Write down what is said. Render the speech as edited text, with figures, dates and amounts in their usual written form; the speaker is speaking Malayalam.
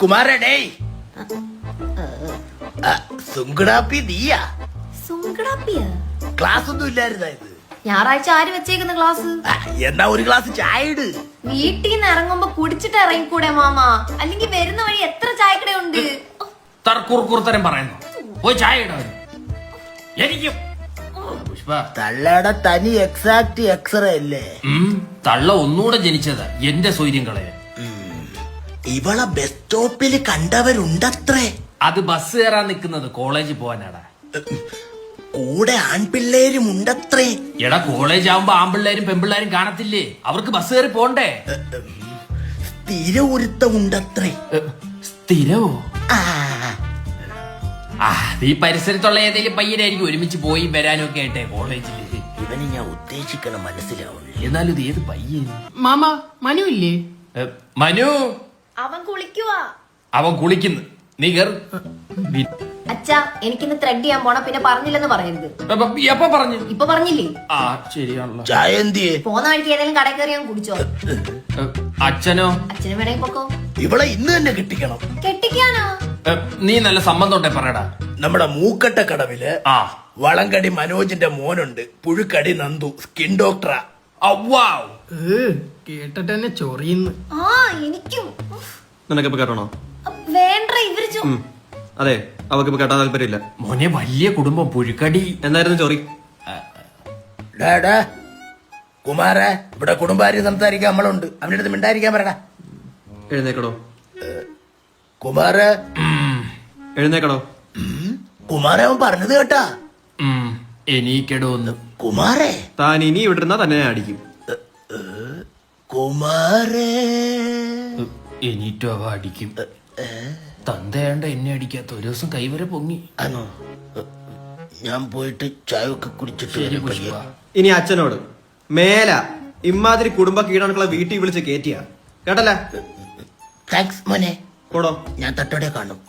കുമാരടേ സുങ്കടാപ്പി നീയാ? സുങ്കടാപ്പിയാ? ക്ലാസ് ഒന്നും ഇല്ലായിരുന്ന ഇത്? ഞായറാഴ്ച ആര് വെച്ചേക്കുന്ന ക്ലാസ്? എന്നാ ഒരു ഗ്ലാസ് ചായ ഇട്. വീട്ടിൽ നിന്ന് ഇറങ്ങുമ്പോ കുടിച്ചിട്ട് ഇറങ്ങിക്കൂടെ മാമ? അല്ലെങ്കിൽ വരുന്ന വഴി എത്ര ചായക്കടയുണ്ട്? തർക്കുറുത്തരം പറയുന്നു. പോയി ചായ ഇടാൻ എനിക്കും. പുഷ്പ തള്ളയുടെ തനി എക്സാക്ട് എക്സ്റേ അല്ലേ? തള്ള ഒന്നുകൂടെ ജനിച്ചതാ എന്റെ സൗര്യം കളയാൻ. ഇവളെ ബസ് സ്റ്റോപ്പിൽ കണ്ടവരുണ്ടത്രേ. അത് ബസ് കയറാൻ നിക്കുന്നത് കോളേജിൽ പോവാനാടാ. കൂടെ ആൺപിള്ളേരും ഉണ്ടത്രേ. എടാ കോളേജ് ആവുമ്പോ ആൺപിള്ളേരും പെൺപിള്ളേരും കാണത്തില്ലേ? അവർക്ക് ബസ് കയറി പോണ്ടേ? സ്ഥിര ഒരുത്തം ഉണ്ടത്രേ. സ്ഥിരവോ? ഈ പരിസരത്തുള്ള ഏതെങ്കിലും പയ്യനായിരിക്കും ഒരുമിച്ച് പോയി വരാനും ഒക്കെ ആയിട്ടെ കോളേജില്. ഇവന് ഞാൻ ഉദ്ദേശിക്കണ മനസ്സിലാവുള്ളൂ. എന്നാലും ഇത് ഏത് പയ്യൻ? മാമ മനു ഇല്ലേ? മനു അവൻ കുളിക്കുവാ. അവൻ കുളിക്കുന്നു. നീ കേറ്. അച്ഛാ എനിക്കിന്ന് ത്രെഡ് ചെയ്യാൻ പോണ, പിന്നെ പറഞ്ഞില്ലെന്ന് പറയരുത്. എപ്പ പറഞ്ഞു? ഇപ്പൊ പറഞ്ഞില്ലേ? ആ ശരിയാണല്ലോ. ചായ എന്തിയെ? പോന്ന വഴിക്ക് ഏതെങ്കിലും കടയിൽ കയറി ഞാൻ കുടിച്ചോ. അച്ഛനോ? അച്ഛനും വേണമെങ്കിൽ പൊക്കോ. ഇവളെ ഇന്ന് തന്നെ കെട്ടിക്കണം. കെട്ടിക്കാനോ? നീ നല്ല സമ്മതം ഉണ്ടേ പറയടാ. നമ്മുടെ മൂക്കട്ട കടവില് ആ വളങ്കടി മനോജിന്റെ മോനുണ്ട്. പുഴുക്കടി നന്ദു, സ്കിൻ ഡോക്ടറാ. കേട്ടിട്ട് തന്നെ ചൊറിയുന്നു. ആ എനിക്കും. നിനക്കിപ്പോ കേട്ടണോ? വേണ്ട, ഇവര് അതെ, അവക്കിപ്പോ കേട്ടാൻ താല്പര്യമില്ല. മോനെ വലിയ കുടുംബം പുഴുക്കടി. എന്നായിരുന്നു ചൊറി? കുമാര, ഇവിടെ കുടുംബാരി സംസാരിക്കാൻ നമ്മളുണ്ട്. അവന്റെ അടുത്ത് മിണ്ടായിരിക്കാൻ പറയടാ. എഴുന്നേക്കടോ. കുമാര എഴുന്നേക്കടോ. കുമാര അവൻ പറഞ്ഞത് കേട്ടാ? എനിക്കെടോ ഒന്ന്. കുമാരേ താൻ ഇനി വിട്ടിരുന്നാ തന്നെ ഞാൻ അടിക്കും. കുമാരേ എനിറ്റോ അവ അടിക്കും. തന്തയാണ്ട എന്നെ അടിക്കാത്ത ഒരു ദിവസം കൈവരെ പൊങ്ങി. ആണോ? ഞാൻ പോയിട്ട് ചായ ഒക്കെ കുടിച്ചിട്ട് ശരി വരാം. പുഷ്പ. ഇനി അച്ഛനോട് മേല ഇമാതിരി കുടുംബ കീടാണുക്കളെ വീട്ടിൽ വിളിച്ച് കേറ്റിയ കേട്ടല്ല. താങ്ക്സ് മോനെ. പോടോ. ഞാൻ തട്ടോടെ കാണും.